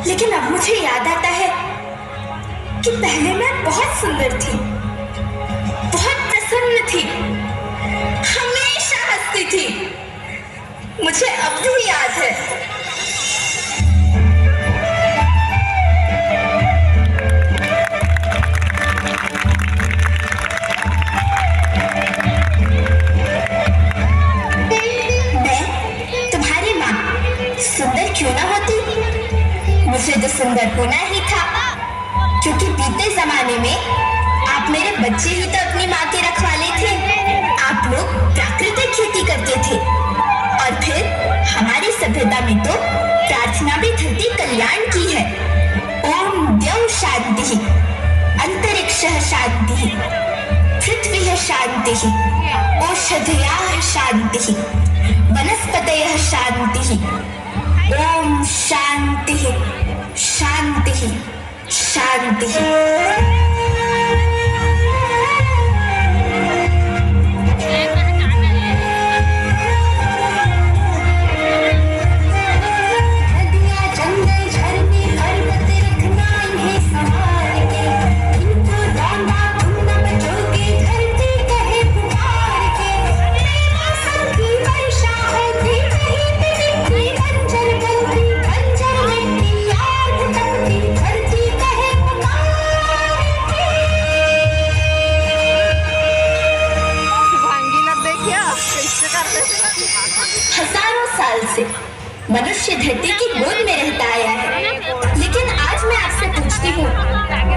लेकिन अब मुझे याद आता है कि पहले मैं बहुत सुंदर थी, बहुत प्रसन्न थी, हमेशा हंसती थी। मुझे अब भी याद है। मैं तुम्हारी माँ सुंदर क्यों ना होती, मुझे तो सुंदर होना ही था, क्योंकि बीते जमाने में आप मेरे बच्चे ही तो अपनी माँ के रखवाले थे। आप लोग प्राकृतिक खेती करते थे और फिर हमारी सभ्यता में तो प्रार्थना भी धरती कल्याण की है। ओम द्यौ शांति, अंतरिक्षः शांति, पृथ्वी शांति, औषधयः शांति, वनस्पतयः शांति। ओम शांति शांति शांति। हजारों साल से मनुष्य धरती की गोद में रहता आया है, लेकिन आज मैं आपसे पूछती हूँ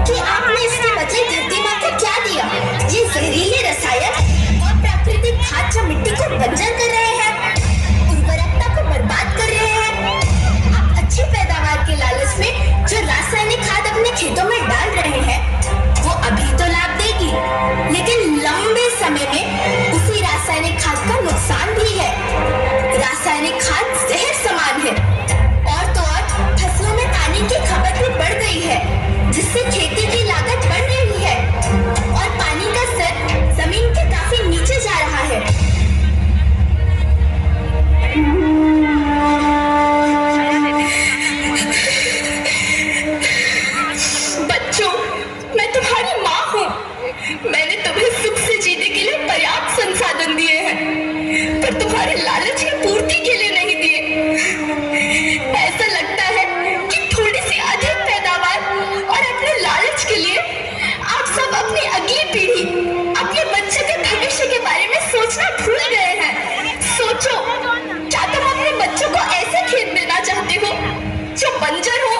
कि आपने इसके बदले धरती माँ को क्या दिया? ये जहरीले रसायन और प्राकृतिक खाद जो मिट्टी को बंजर कर रहे हैं, उर्वरकता को बर्बाद कर रहे हैं। आप अच्छी पैदावार के लालच में जो रासायनिक खाद अपने खेतों में डाल रहे हैं, वो अभी तो लाभ देगी, लेकिन लंबे समय में उसी रासायनिक खाद का नुकसान भी है। रासायनिक खाद जहर समान है, और तो और फसलों में पानी की खपत भी बढ़ गई है, जिससे खेती की लागत बढ़ रही है और पानी का स्तर जमीन के काफी नीचे जा रहा है। बच्चों, मैं तुम्हारी माँ हूँ। मैंने तुम्हें सुख से जीने के लिए पर्याप्त संसाधन दिए हैं, पर तुम्हारे लालच की पूर्ति के लिए नहीं दिए। ऐसा लगता है कि थोड़ी सी अधिक पैदावार और अपने लालच के लिए आप सब अपनी अगली पीढ़ी, अपने बच्चे के भविष्य के बारे में सोचना भूल गए हैं। सोचो, क्या तुम अपने बच्चों को ऐसे खेत देना चाहते हो जो बंजर हो?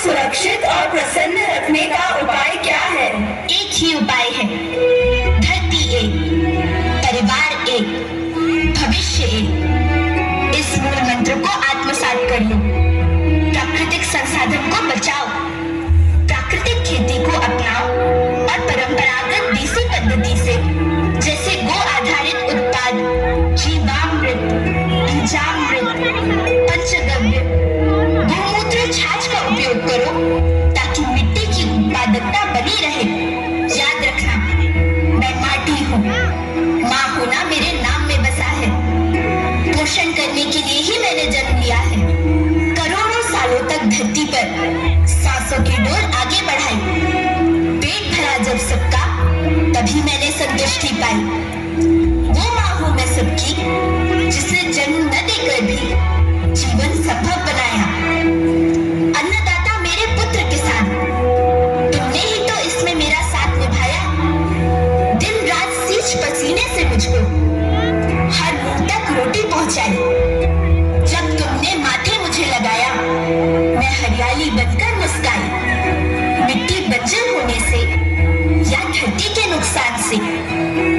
सुरक्षित और प्रसन्न रखने का उपाय क्या है? एक ही उपाय है, धरती एक, परिवार एक, भविष्य एक। इस मूल मंत्र को आत्मसात कर लो। प्राकृतिक संसाधन को बचाओ, प्राकृतिक खेती को अपनाओ और परंपरागत देसी पद्धति से, जैसे गो आधारित उत्पाद, जीवामृत, बीजामृत, पंचगव्य, गोमूत्र, छाछ का उपयोग करो, ताकि मिट्टी की उत्पादकता बनी रहे। याद रखना, मैं माटी हूँ, माँ होना मेरे नाम में बसा है। पोषण करने के लिए ही मैंने जन्म लिया है। करोड़ों सालों तक धरती पर सांसों की डोर आगे बढ़ाई। पेट भरा जब सबका, तभी मैंने संतुष्टि पाई। वो माँ हूँ मैं सबकी, जिसने जन्म न देकर भी जीवन संभव बनाया। अन्नदाता मेरे पुत्र किसान, तुमने ही तो इसमें मेरा साथ निभाया। दिन रात सींच पसीने से मुझको हर मुंह तक रोटी पहुंचाई। जब तुमने माथे मुझे लगाया, मैं हरियाली बनकर मुस्काई। मिट्टी बंजर होने से धरती के नुकसान से